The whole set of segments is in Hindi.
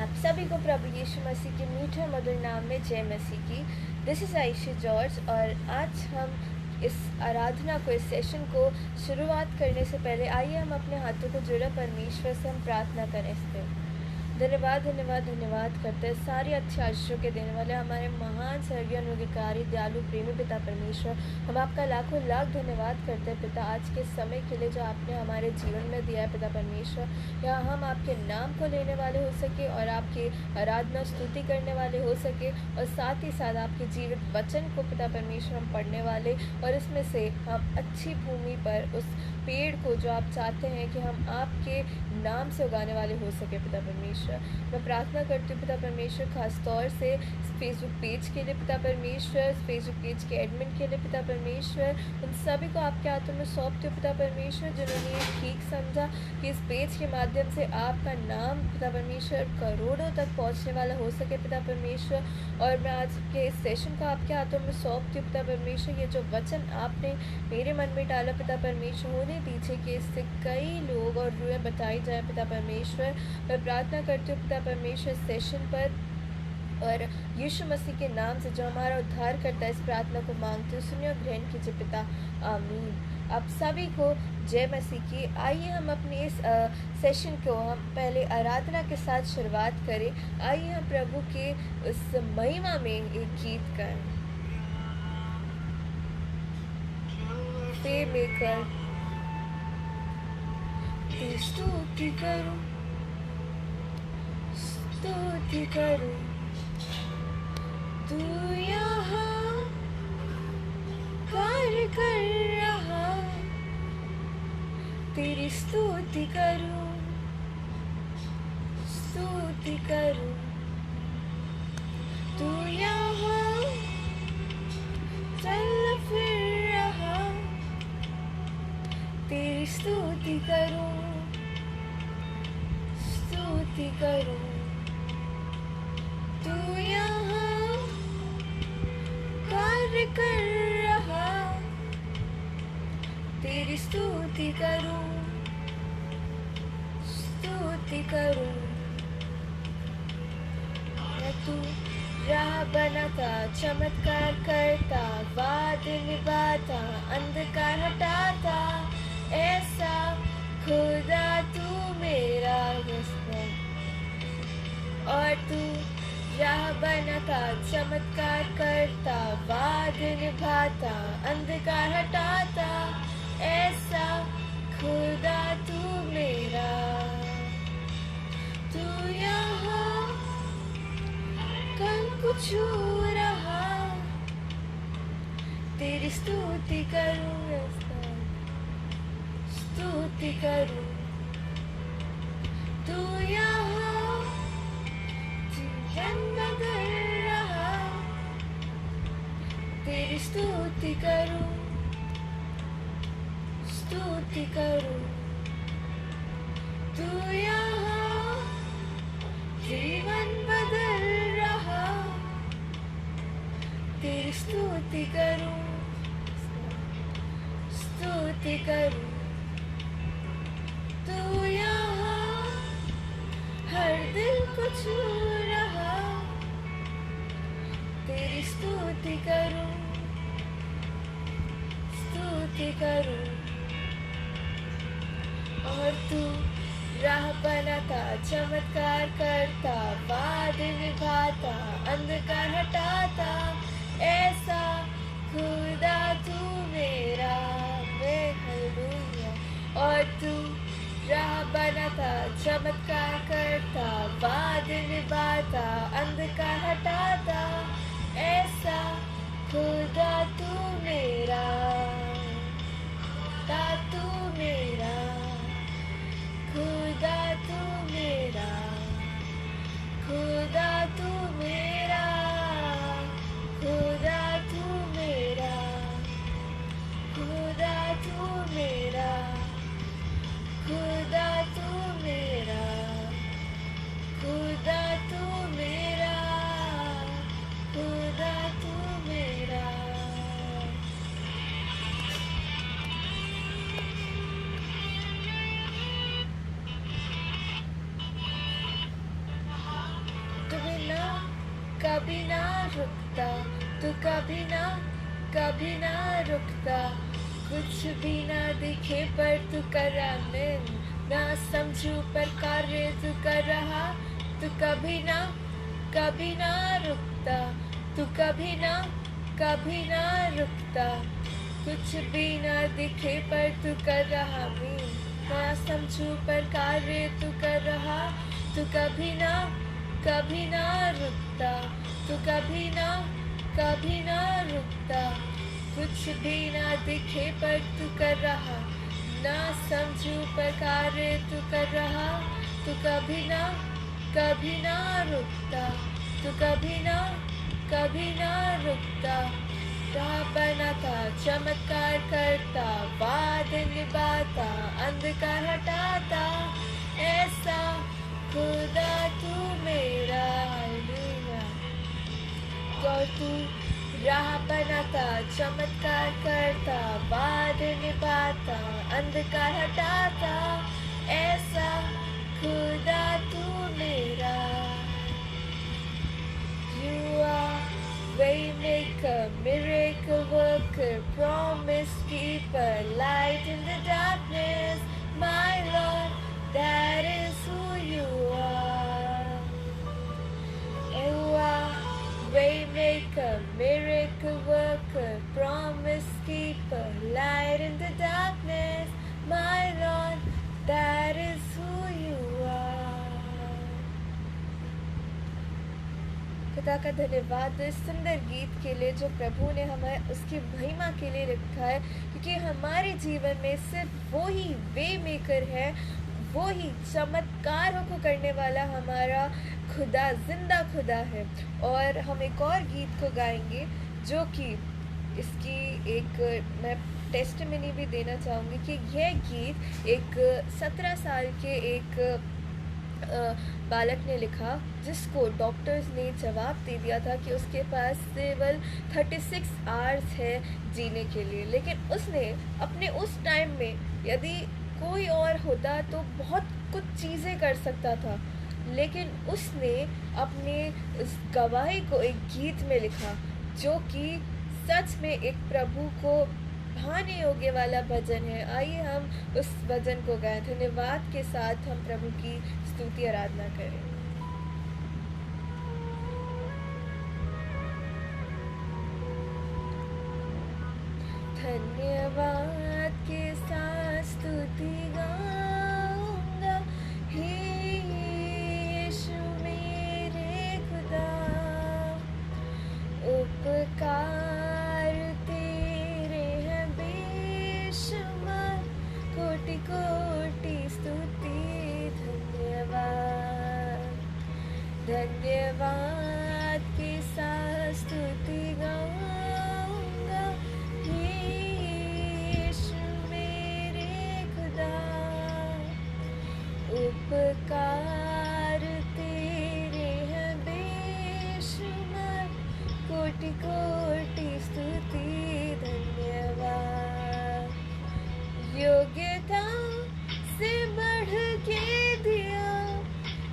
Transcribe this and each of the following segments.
आप सभी को प्रभु यीशु मसीह के मीठे मधुर नाम में जय मसीह की। दिस इज़ आयशा जॉर्ज और आज हम इस आराधना को, इस सेशन को शुरुआत करने से पहले आइए हम अपने हाथों को जुड़े परमेश्वर से हम प्रार्थना करें। इस पर धन्यवाद धन्यवाद धन्यवाद करते हैं सारी अच्छे आशीषों के देने वाले हमारे महान स्वर्गीय अनुग्रहकारी दयालु प्रेमी पिता परमेश्वर। हम आपका लाखों लाख धन्यवाद करते हैं पिता, आज के समय के लिए जो आपने हमारे जीवन में दिया है पिता परमेश्वर। यहाँ हम आपके नाम को लेने वाले हो सके और आपकी आराधना स्तुति करने वाले हो सके और साथ ही साथ आपके जीवित वचन को पिता परमेश्वर हम पढ़ने वाले और इसमें से हम अच्छी भूमि पर उस पेड़ को जो आप चाहते हैं कि हम आपके नाम से उगाने वाले हो सके पिता परमेश्वर। मैं प्रार्थना करती हूँ पिता परमेश्वर, खास तौर से फेसबुक पेज के लिए पिता परमेश्वर, फेसबुक पेज के एडमिन के लिए पिता परमेश्वर, उन सभी को आपके हाथों में सौंपती हूँ पिता परमेश्वर, जिन्होंने ये ठीक समझा कि इस पेज के माध्यम से आपका नाम पिता परमेश्वर करोड़ों तक पहुँचने वाला हो सके पिता परमेश्वर। और मैं आज के इस सेशन को आपके हाथों में सौंपती हूँ पिता परमेश्वर। ये जो वचन आपने मेरे मन में डाला पिता परमेश्वर, होने दीजिए कि इससे कई लोग और रूहें बताई जाए पिता परमेश्वर। मैं प्रार्थना करती हूँ पिता परमेश्वर सेशन पर और यीशु मसीह के नाम से जो हमारा उद्धार करता है, इस प्रार्थना को मांगते हो सुनिए और ग्रहण कीजिए पिता, आमीन। आप सभी को जय मसीह की। आइए हम अपने इस सेशन को हम पहले आराधना के साथ शुरुआत करें। आइए हम प्रभु के उस महिमा में एक गीत गाएं। पे मेकर स्तुति करूं, स्तुति करूं, तू यहाँ कार्य कर रहा, तेरी स्तुति करूं, स्तुति करूं, तू यहाँ चल फिर रहा, तेरी स्तुति करूं, स्तुति करूं, तू यहाँ कार्य कर रहा, तेरी स्तुति करूं, स्तुति करूं। तू राह बनाता, चमत्कार करता, वाद निभाता, अंधकार हटाता, ऐसा खुदा तू मेरा दुश्मन। और तू राह बनाता, चमत्कार करता, वाद निभाता, अंधकार हटाता, ऐसा खुदा तू मेरा। तू यहाँ कल को छू रहा, तेरी स्तुति करूँ, स्तुति करूँ, तू यहाँ जीवन बदल रहा, तेरी स्तुति करूँ, स्तुति करूँ, तू यहाँ जीवन बदल रहा, तेरी स्तुति करूँ, स्तुति करूँ, तू यहाँ हर दिल को छू रहा, तेरी स्तुति करूं, स्तुति करूं। और तू राह बनाता, चमत्कार करता, वाद निभाता, अंधकार हटाता, ऐसा खुदा तू मेरा, हालेलुया। और तू राह बनाता, चमत्कार करता, वाद निभाता, अंधकार हटाता, ऐसा खुदा तू मेरा, तू मेरा, खुदा तू मेरा, खुदा तू मेरा, खुदा तू मेरा, खुदा तू मेरा, खुदा तू मेरा। रुकता, तू कभी ना रुकता। कुछ भी ना दिखे पर तू कर रहा, मैं ना समझूं पर कार्य तू कर रहा। तू कभी ना रुकता, तू कभी ना रुकता। कुछ भी ना दिखे पर तू कर रहा, मैं ना समझूं पर कार्य तू कर रहा। तू कभी ना रुकता, तू कभी ना रुकता। कुछ भी ना दिखे पर तू कर रहा, ना समझूं पर कार्य तू कर रहा। तू कभी ना रुकता, तू कभी ना रुकता। राह बनाता, चमत्कार करता, वादे निभाता, अंधकार हटाता, ऐसा खुदा तू मेरा। हालेलुया। और तू राह बनाता, चमत्कार करता, वादे निभाता, अंधकार हटाता, ऐसा खुदा तू मेरा। You are waymaker, miracle worker, promise keeper, light in the darkness, my Lord, that is who you are. You are waymaker, miracle worker, promise keeper, light in the darkness, my Lord, that is who you are. खुदा का धन्यवाद इस सुंदर गीत के लिए जो प्रभु ने हमें उसकी महिमा के लिए लिखा है, क्योंकि हमारे जीवन में सिर्फ वो ही वे मेकर है, वो ही चमत्कारों को करने वाला हमारा खुदा, जिंदा खुदा है। और हम एक और गीत को गाएंगे जो कि इसकी एक मैं टेस्टिमनी भी देना चाहूँगी कि यह गीत एक 17 साल के एक बालक ने लिखा, जिसको डॉक्टर्स ने जवाब दे दिया था कि उसके पास केवल 36 आवर्स है जीने के लिए। लेकिन उसने अपने उस टाइम में, यदि कोई और होता तो बहुत कुछ चीज़ें कर सकता था, लेकिन उसने अपने उस गवाही को एक गीत में लिखा, जो कि सच में एक प्रभु को भाने योग्य वाला भजन है। आइए हम उस भजन को गाएं। धन्यवाद के साथ हम प्रभु की स्तुति आराधना करें। धन्यवाद के साथ स्तुति गाऊंगा, हे यीशु मेरे खुदा। उपकार तेरे हैं बेशुमार, कोटि कोटि स्तुति। धन्यवाद के साथ स्तुति गाऊंगा, हे यीशु मेरे खुदा। उपकार तेरे हैं बेशुमार, कोटि कोटि स्तुति। धन्यवाद। योग्यता से बढ़ के दिया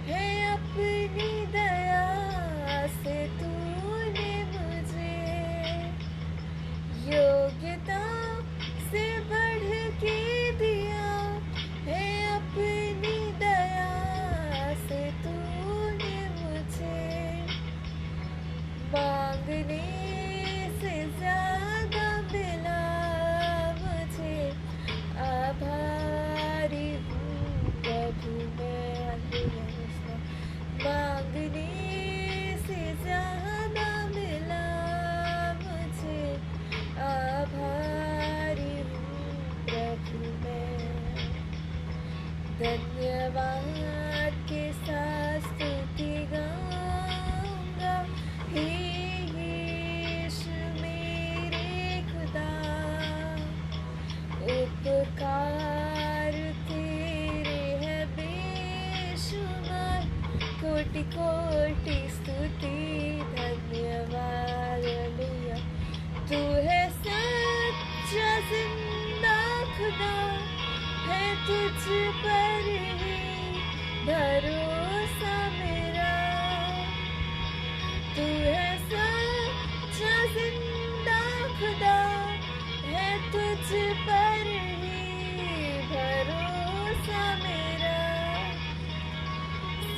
है अपनी दया से तूने मुझे। योग्यता से बढ़ के दिया है अपनी दया से तूने मुझे। मांगने से ज्यादा मिला मुझे, आभारी हूँ प्रभु मैं। मांगने से ज्यादा मिला मुझे, आभारी हूँ प्रभु मैं। धन्यवाद के साथ स्तुति गाऊंगा, हे यीशु मेरे खुदा। उपकार तेरे हैं बेशुमार, कोटि कोटि स्तुति। धन्यवाद। हालेलुया। तू है सच्चा जिंदा खुदा, है तुझ पर ही भरोसा मेरा। तू है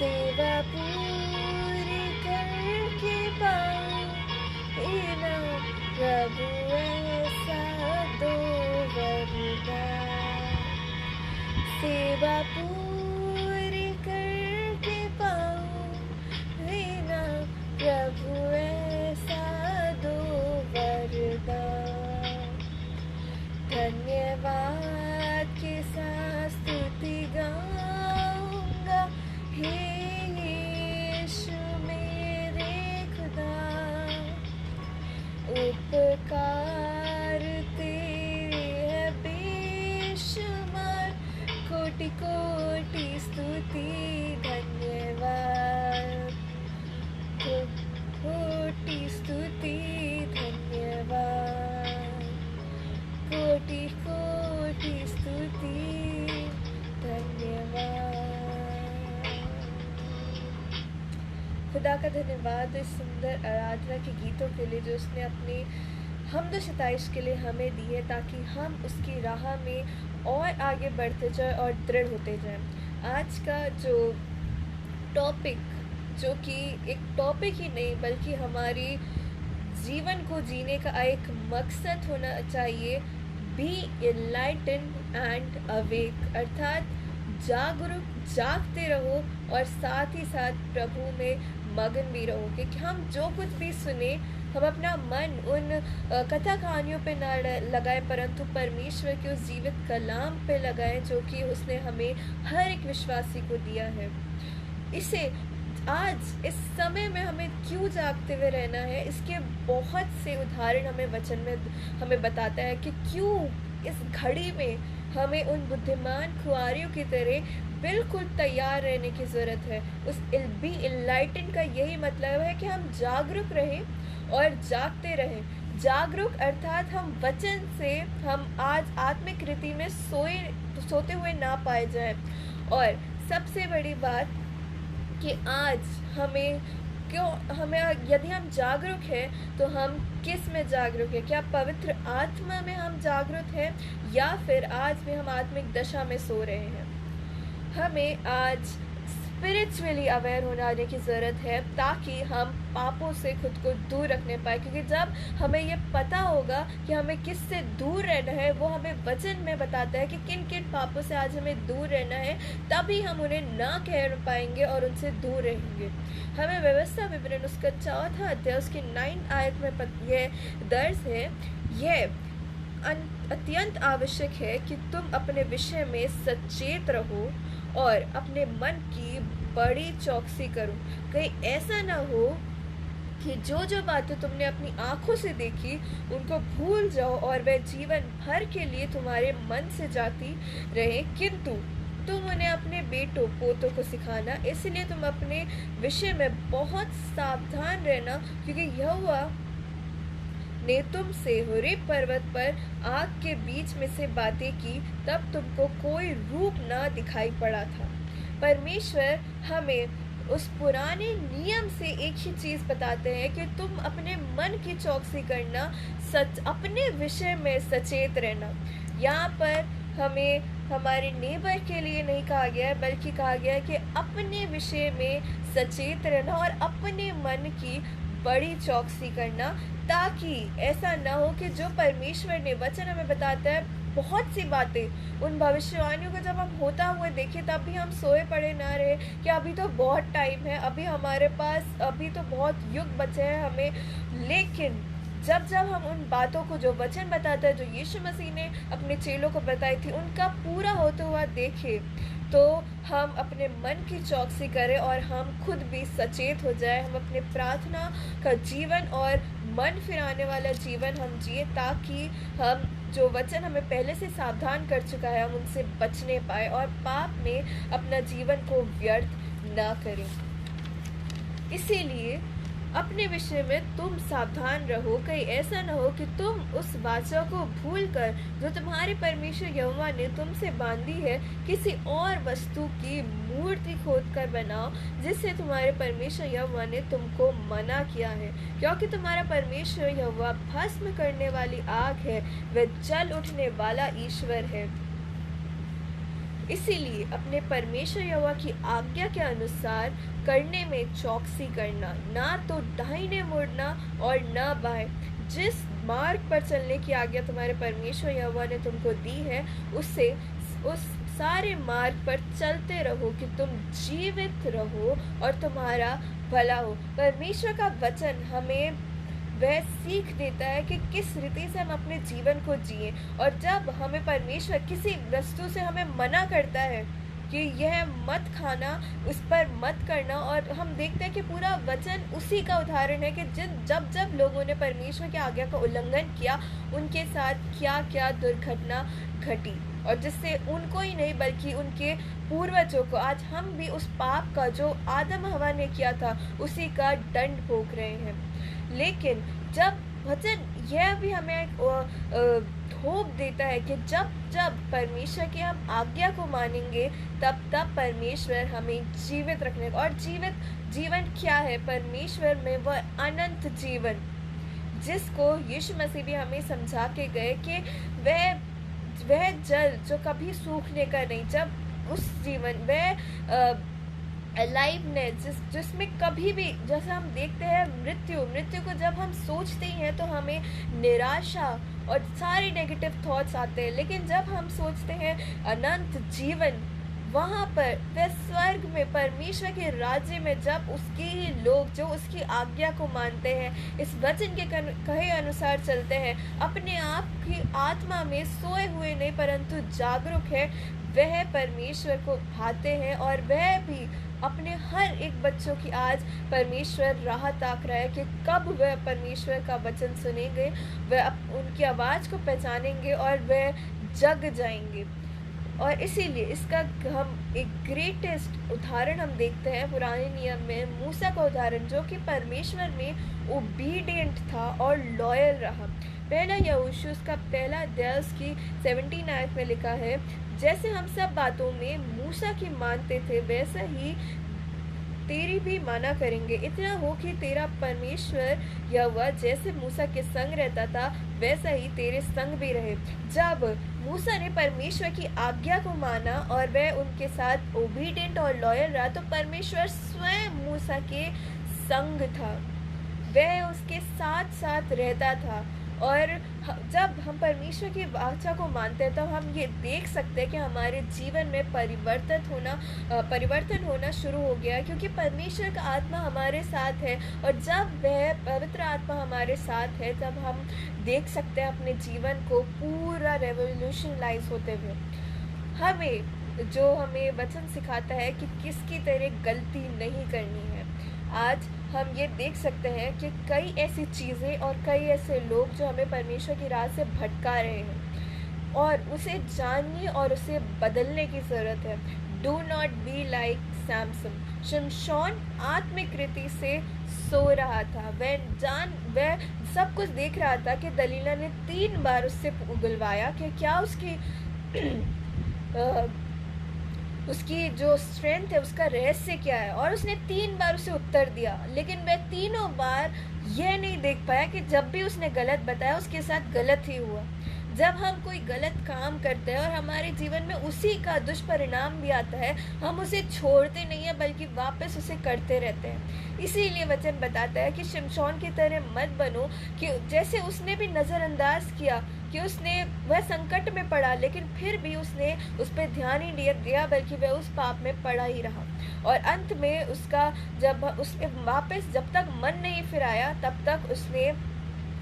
सेवा पूरी करके पाऊं इनाम प्रभु ऐसा दो वरदान। सेवा पूरी करके पाऊं इनाम प्रभु ऐसा दो वरदान। धन्यवाद के साथ स्तुति गाऊंगा हे यीशु मेरे खुदा। उपकार तेरे है बेशुमार, कोटि कोटि स्तुति धन्यवाद। कोटि स्तुति धन्यवाद, कोटि कोटि स्तुति धन्यवाद। खुदा का धन्यवाद इस सुंदर आराधना के गीतों के लिए जो उसने अपनी हमद सताइश के लिए हमें दी है, ताकि हम उसकी राह में और आगे बढ़ते जाएं और दृढ़ होते जाएं। आज का जो टॉपिक, जो कि एक टॉपिक ही नहीं बल्कि हमारी जीवन को जीने का एक मकसद होना चाहिए, बी एनलाइटन एंड अवेक, अर्थात जागरूक, जागते रहो और साथ ही साथ प्रभु में मगन भी रहो। क्योंकि हम जो कुछ भी सुने, हम अपना मन उन कथा कहानियों पे ना लगाएं, परंतु परमेश्वर के उस जीवित कलाम पे लगाएं जो कि उसने हमें हर एक विश्वासी को दिया है। इसे आज इस समय में हमें क्यों जागते हुए रहना है, इसके बहुत से उदाहरण हमें वचन में हमें बताता है कि क्यों इस घड़ी में हमें उन बुद्धिमान कुआरियों की तरह बिल्कुल तैयार रहने की ज़रूरत है। उस बी इनलाइटन का यही मतलब है कि हम जागरूक रहें और जागते रहें। जागरूक अर्थात हम वचन से हम आज आत्मिक रीति में सोते हुए ना पाए जाएं। और सबसे बड़ी बात कि आज हमें यदि हम जागरूक हैं तो हम किस में जागरूक है? क्या पवित्र आत्मा में हम जागरूक हैं या फिर आज भी हम आत्मिक दशा में सो रहे हैं? हमें आज स्पिरिचुअली अवेयर होने की ज़रूरत है ताकि हम पापों से खुद को दूर रखने पाए। क्योंकि जब हमें ये पता होगा कि हमें किस से दूर रहना है, वो हमें वचन में बताता है कि किन किन पापों से आज हमें दूर रहना है, तभी हम उन्हें ना कह पाएंगे और उनसे दूर रहेंगे। हमें व्यवस्था विवरण उसका 4 अध्याय उसकी 9 आयत में यह दर्ज है। यह अत्यंत आवश्यक है कि तुम अपने विषय में सचेत रहो और अपने मन की बड़ी चौकसी करो। कहीं ऐसा ना हो कि जो जो बातें तुमने अपनी आंखों से देखी उनको भूल जाओ और वह जीवन भर के लिए तुम्हारे मन से जाती रहे, किंतु तुम उन्हें अपने बेटों पोतों को सिखाना। इसलिए तुम अपने विषय में बहुत सावधान रहना, क्योंकि यहोवा ने तुमसे होरेब पर्वत पर आग के बीच में से बातें की, तब तुमको कोई रूप ना दिखाई पड़ा था। परमेश्वर हमें उस पुराने नियम से एक ही चीज़ बताते हैं कि तुम अपने मन की चौकसी करना, अपने विषय में सचेत रहना। यहाँ पर हमें हमारे नेबर के लिए नहीं कहा गया है, बल्कि कहा गया है कि अपने विषय में सचेत रहना और अपने मन की बड़ी चौकसी करना, ताकि ऐसा ना हो कि जो परमेश्वर ने वचन हमें बताता है, बहुत सी बातें उन भविष्यवाणियों को जब हम होता हुआ देखें तब भी हम सोए पड़े ना रहे कि अभी तो बहुत टाइम है, अभी हमारे पास अभी तो बहुत युग बचे हैं हमें। लेकिन जब हम उन बातों को जो वचन बताता है, जो यीशु मसीह ने अपने चेलों को बताई थी, उनका पूरा होता हुआ देखें, तो हम अपने मन की चौकसी करें और हम खुद भी सचेत हो जाए। हम अपने प्रार्थना का जीवन और मन फिराने वाला जीवन हम जिए, ताकि हम जो वचन हमें पहले से सावधान कर चुका है हम उनसे बचने पाए और पाप में अपना जीवन को व्यर्थ ना करें। इसीलिए अपने विषय में तुम सावधान रहो, कहीं ऐसा न हो कि तुम उस वाचा को भूलकर जो तुम्हारे परमेश्वर यहोवा ने तुमसे बांधी है, किसी और वस्तु की मूर्ति खोदकर बनाओ, जिससे तुम्हारे परमेश्वर यहोवा ने तुमको मना किया है। क्योंकि तुम्हारा परमेश्वर यहोवा भस्म करने वाली आग है, वह जल उठने वाला ईश्वर है। इसीलिए अपने परमेश्वर यहोवा की आज्ञा के अनुसार करने में चौकसी करना, ना तो दाहिने मुड़ना और ना बाएं। जिस मार्ग पर चलने की आज्ञा तुम्हारे परमेश्वर यहोवा ने तुमको दी है, उससे उस सारे मार्ग पर चलते रहो कि तुम जीवित रहो और तुम्हारा भला हो। परमेश्वर का वचन हमें वह सीख देता है कि किस रीति से हम अपने जीवन को जिए। और जब हमें परमेश्वर किसी वस्तु से हमें मना करता है कि यह मत खाना, उस पर मत करना, और हम देखते हैं कि पूरा वचन उसी का उदाहरण है कि जब जब लोगों ने परमेश्वर की आज्ञा का उल्लंघन किया, उनके साथ क्या क्या दुर्घटना घटी, और जिससे उनको ही नहीं बल्कि उनके पूर्वजों को, आज हम भी उस पाप का जो आदम हवा ने किया था उसी का दंड भोग रहे हैं। लेकिन जब वचन यह भी हमें होप देता है कि जब जब परमेश्वर की हम आज्ञा को मानेंगे, तब तब परमेश्वर हमें जीवित रखने, और जीवन क्या है परमेश्वर में, वह अनंत जीवन, जिसको यीशु मसीह भी हमें समझा के गए कि वह जल जो कभी सूखने का नहीं, जब उस जीवन वह अलाइवनेस जिसमें कभी भी, जैसे हम देखते हैं मृत्यु को जब हम सोचते हैं तो हमें निराशा और सारी नेगेटिव थॉट्स आते हैं, लेकिन जब हम सोचते हैं अनंत जीवन, वहाँ पर वह स्वर्ग में परमेश्वर के राज्य में, जब उसके ही लोग जो उसकी आज्ञा को मानते हैं, इस वचन के कहे अनुसार चलते हैं, अपने आप की आत्मा में सोए हुए नहीं परंतु जागरूक है, वह परमेश्वर को भाते हैं। और वह भी अपने हर एक बच्चों की आज परमेश्वर राह ताक रहा है कि कब वह परमेश्वर का वचन सुनेंगे, वह उनकी आवाज़ को पहचानेंगे और वह जग जाएंगे। और इसीलिए इसका हम एक ग्रेटेस्ट उदाहरण हम देखते हैं पुराने नियम में, मूसा का उदाहरण, जो कि परमेश्वर में ओबीडिएंट था और लॉयल रहा। पहला यहोशू उसका पहला अध्याय की 17 आयत में लिखा है, जैसे हम सब बातों में मूसा की मानते थे, वैसा ही तेरी भी माना करेंगे। इतना हो कि तेरा परमेश्वर यहोवा जैसे मूसा के संग रहता था, वैसा ही तेरे संग भी रहे। जब मूसा ने परमेश्वर की आज्ञा को माना और वह उनके साथ ओबीडिएंट और लॉयल रहा, तो परमेश्वर स्वयं मूसा के संग था, वह उसके साथ साथ रहता था। और जब हम परमेश्वर की वाचा को मानते हैं, तब हम ये देख सकते हैं कि हमारे जीवन में परिवर्तन होना शुरू हो गया, क्योंकि परमेश्वर का आत्मा हमारे साथ है। और जब वह पवित्र आत्मा हमारे साथ है, तब हम देख सकते हैं अपने जीवन को पूरा रेवोल्यूशनलाइज होते हुए। हमें वचन सिखाता है कि किसकी तरह गलती नहीं करनी है। आज हम ये देख सकते हैं कि कई ऐसी चीज़ें और कई ऐसे लोग जो हमें परमेश्वर की राह से भटका रहे हैं, और उसे जानने और उसे बदलने की ज़रूरत है। Do not be like Samson. शिमशोन आत्मिक रीति से सो रहा था, वह सब कुछ देख रहा था कि दलीला ने 3 बार उससे उगलवाया कि क्या उसकी जो स्ट्रेंथ है, उसका रहस्य क्या है, और उसने 3 बार उसे उत्तर दिया। लेकिन वह तीनों बार यह नहीं देख पाया कि जब भी उसने गलत बताया, उसके साथ गलत ही हुआ। जब हम कोई गलत काम करते हैं और हमारे जीवन में उसी का दुष्परिणाम भी आता है, हम उसे छोड़ते नहीं है बल्कि वापस उसे करते रहते हैं। इसीलिए वचन बताता है कि शिमशोन की तरह मत बनो, कि जैसे उसने भी नज़रअंदाज किया कि वह संकट में पड़ा, लेकिन फिर भी उसने उस पर ध्यान ही नहीं दिया, बल्कि वह उस पाप में पड़ा ही रहा। और अंत में जब उसने वापस जब तक मन नहीं फिर आया, तब तक उसने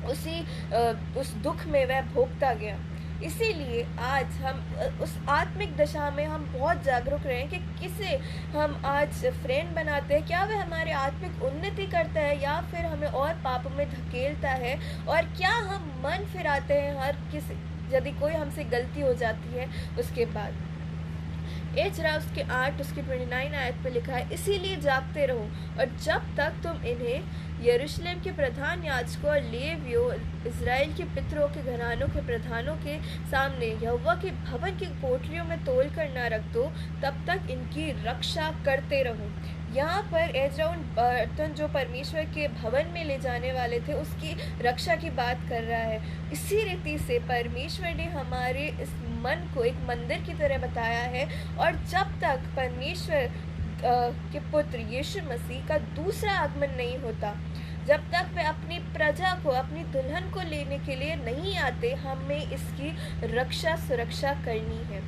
उस दुख में वह भोगता गया। इसीलिए आज हम उस आत्मिक दशा में हम बहुत जागरूक रहें कि किसे हम आज फ्रेंड बनाते हैं, क्या वह हमारे आत्मिक उन्नति करता है या फिर हमें और पाप में धकेलता है, और क्या हम मन फिराते हैं यदि कोई हमसे गलती हो जाती है उसके बाद। एजरा उसके 8 उसके 29 आयत पे लिखा है, इसीलिए जागते रहो, और जब तक तुम इन्हें यरूशलेम के प्रधान याजकों और लेवियों, इज़राइल के पितरों के घरानों के प्रधानों के सामने यहोवा के भवन की कोठरियों में तोल कर न रख दो, तब तक इनकी रक्षा करते रहो। यहाँ पर एजरा उन बर्तन जो परमेश्वर के भवन में ले जाने वाले थे, उसकी रक्षा की बात कर रहा है। इसी रीति से परमेश्वर ने हमारे इस मन को एक मंदिर की तरह बताया है। और जब तक परमेश्वर के पुत्र यीशु मसीह का दूसरा आगमन नहीं होता, जब तक वे अपनी प्रजा को, अपनी दुल्हन को लेने के लिए नहीं आते, हमें इसकी रक्षा सुरक्षा करनी है।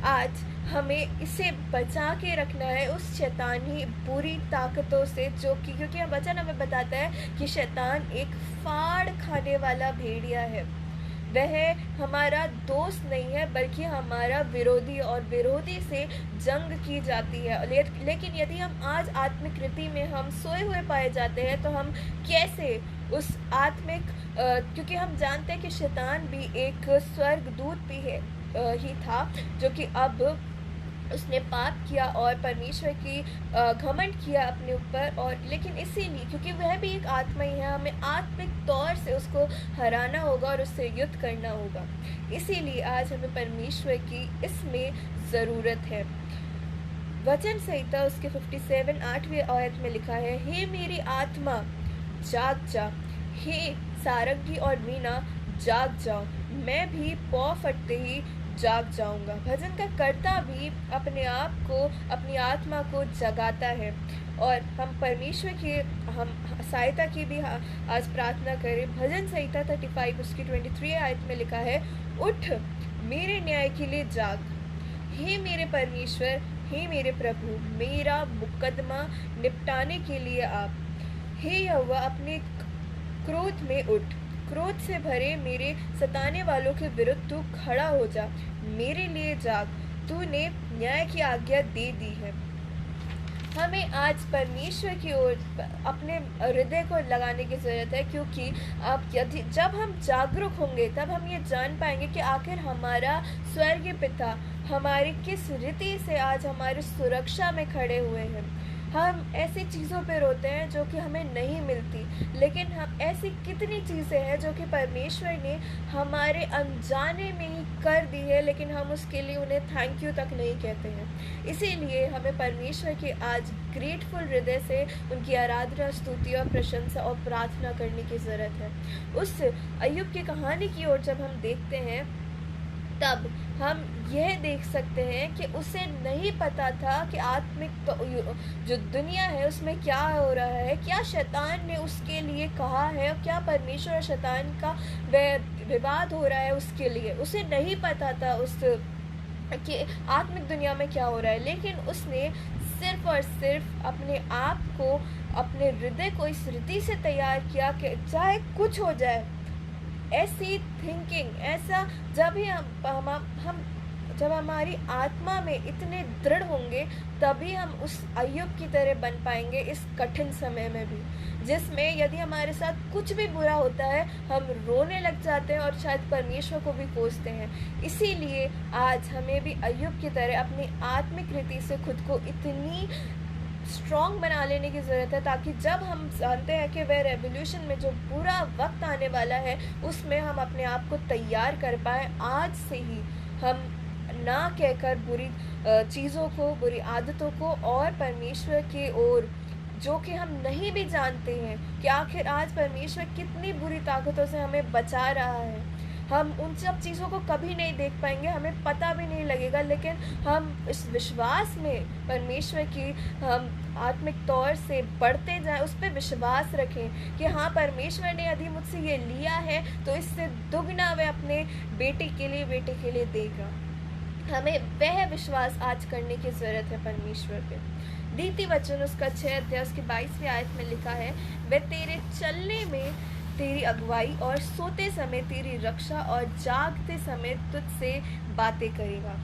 आज हमें इसे बचा के रखना है उस शैतानी बुरी ताकतों से, जो कि क्योंकि वचन हमें बताता है कि शैतान एक फाड़ खाने वाला भेड़िया है। वह हमारा दोस्त नहीं है बल्कि हमारा विरोधी, और विरोधी से जंग की जाती है। लेकिन यदि हम आज आत्मिक रीति में हम सोए हुए पाए जाते हैं, तो हम कैसे उस आत्मिक क्योंकि हम जानते हैं कि शैतान भी एक स्वर्गदूत भी है ही था, जो कि अब उसने पाप किया और परमेश्वर की घमंड किया अपने ऊपर। और लेकिन इसीलिए क्योंकि वह भी एक आत्मा ही है, हमें आत्मिक तौर से उसको हराना होगा और उससे युद्ध करना होगा। इसीलिए आज हमें परमेश्वर की इसमें ज़रूरत है। वचन संहिता उसके 57 8वें आयत में लिखा है, हे मेरी आत्मा जाग जा, हे सारंगी और वीणा जाग जाओ, मैं भी पौ फटते ही जाग जाऊंगा। भजन का कर्ता भी अपने आप को, अपनी आत्मा को जगाता है। और हम परमेश्वर की हम सहायता की भी आज प्रार्थना करें। भजन संहिता 35 उसकी 23 आयत में लिखा है, उठ मेरे न्याय के लिए जाग, हे मेरे परमेश्वर, हे मेरे प्रभु, मेरा मुकदमा निपटाने के लिए आप, हे यहोवा अपने क्रोध में उठ, क्रोध से भरे मेरे सताने वालों के विरुद्ध तू खड़ा हो जा, मेरे लिए जाग, तूने न्याय की आज्ञा दे दी है। हमें आज परमेश्वर की ओर अपने हृदय को लगाने की ज़रूरत है, क्योंकि जब हम जागरूक होंगे तब हम ये जान पाएंगे कि आखिर हमारा स्वर्गीय पिता हमारी किस रीति से आज हमारी सुरक्षा में खड़े हुए हैं। हम ऐसी चीज़ों पे रोते हैं जो कि हमें नहीं मिलती, लेकिन हम ऐसी कितनी चीज़ें हैं जो कि परमेश्वर ने हमारे अनजाने में ही कर दी है, लेकिन हम उसके लिए उन्हें थैंक यू तक नहीं कहते हैं। इसीलिए हमें परमेश्वर की आज ग्रेटफुल हृदय से उनकी आराधना, स्तुति और प्रशंसा और प्रार्थना करने की ज़रूरत है। उस अय्यूब की कहानी की ओर जब हम देखते हैं, तब हम यह देख सकते हैं कि उसे नहीं पता था कि आत्मिक जो दुनिया है उसमें क्या हो रहा है, क्या शैतान ने उसके लिए कहा है, क्या परमेश्वर और शैतान का विवाद हो रहा है उसके लिए। उसे नहीं पता था उस कि आत्मिक दुनिया में क्या हो रहा है, लेकिन उसने सिर्फ और सिर्फ अपने आप को, अपने हृदय को इस रीति से तैयार किया कि चाहे कुछ हो जाए, ऐसी थिंकिंग, ऐसा जब ही हम जब हमारी आत्मा में इतने दृढ़ होंगे, तभी हम उस अय्यूब की तरह बन पाएंगे इस कठिन समय में भी, जिसमें यदि हमारे साथ कुछ भी बुरा होता है हम रोने लग जाते हैं और शायद परमेश्वर को भी कोसते हैं। इसीलिए आज हमें भी अय्यूब की तरह अपनी आत्मिक रीति से खुद को इतनी स्ट्रॉन्ग बना लेने की ज़रूरत है, ताकि जब हम जानते हैं कि वह रेवोल्यूशन में जो बुरा वक्त आने वाला है उसमें हम अपने आप को तैयार कर पाएँ। आज से ही हम ना कहकर बुरी चीज़ों को, बुरी आदतों को और परमेश्वर की ओर, जो कि हम नहीं भी जानते हैं कि आखिर आज परमेश्वर कितनी बुरी ताकतों से हमें बचा रहा है, हम उन सब चीज़ों को कभी नहीं देख पाएंगे, हमें पता भी नहीं लगेगा, लेकिन हम इस विश्वास में परमेश्वर की हम आत्मिक तौर से बढ़ते जाएं, उस पर विश्वास रखें कि हाँ, परमेश्वर ने यदि मुझसे ये लिया है तो इससे दुगना वह अपने बेटे के लिए देगा। हमें वह विश्वास आज करने की ज़रूरत है परमेश्वर पे। नीति वचन उसका 6 अध्याय उसकी 22वीं आयत में लिखा है, वह तेरे चलने में तेरी अगुवाई और सोते समय तेरी रक्षा और जागते समय तुझसे बातें करेगा।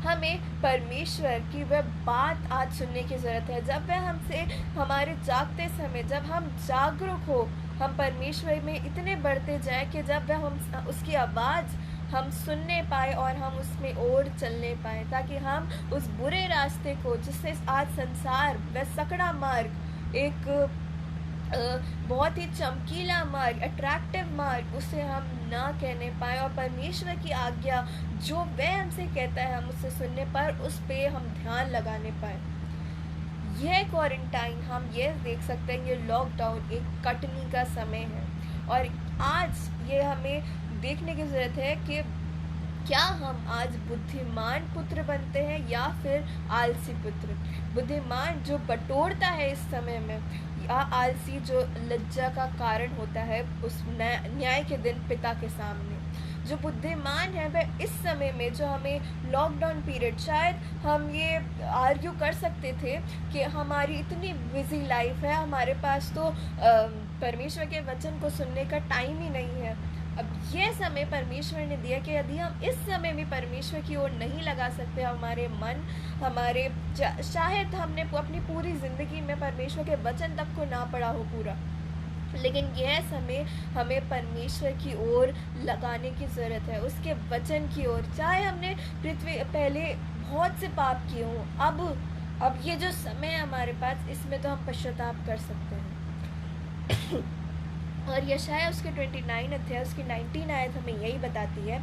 हमें परमेश्वर की वह बात आज सुनने की ज़रूरत है। जब वह हमसे हमारे जागते समय, जब हम जागरूक हो, हम परमेश्वर में इतने बढ़ते जाएं कि जब वह हम उसकी आवाज़ हम सुनने पाए और हम उसमें ओर चलने पाए, ताकि हम उस बुरे रास्ते को, जिससे आज संसार वह सकड़ा मार्ग, एक बहुत ही चमकीला मार्ग, अट्रैक्टिव मार्ग, उसे हम ना कहने पाए और परमेश्वर की आज्ञा जो वह हमसे कहता है हम उससे सुनने पर उस पे हम ध्यान लगाने पाए। यह क्वारंटाइन, हम ये देख सकते हैं, ये लॉकडाउन एक कटनी का समय है और आज ये हमें देखने की ज़रूरत है कि क्या हम आज बुद्धिमान पुत्र बनते हैं या फिर आलसी पुत्र? बुद्धिमान जो बटोरता है इस समय में, या आलसी जो लज्जा का कारण होता है उस न्याय के दिन पिता के सामने? जो बुद्धिमान है वह इस समय में, जो हमें लॉकडाउन पीरियड, शायद हम ये आर्ग्यू कर सकते थे कि हमारी इतनी बिजी लाइफ है, हमारे पास तो परमेश्वर के वचन को सुनने का टाइम ही नहीं है। अब यह समय परमेश्वर ने दिया कि यदि हम इस समय भी परमेश्वर की ओर नहीं लगा सकते हमारे मन, हमारे शायद हमने अपनी पूरी ज़िंदगी में परमेश्वर के वचन तक को ना पढ़ा हो पूरा, लेकिन यह समय हमें परमेश्वर की ओर लगाने की ज़रूरत है, उसके वचन की ओर। चाहे हमने पृथ्वी पहले बहुत से पाप किए हों, अब ये जो समय है हमारे पास, इसमें तो हम पश्चाताप कर सकते हैं। और यशायाह उसके 29 अध्याय उसकी 19 आयत हमें यही बताती है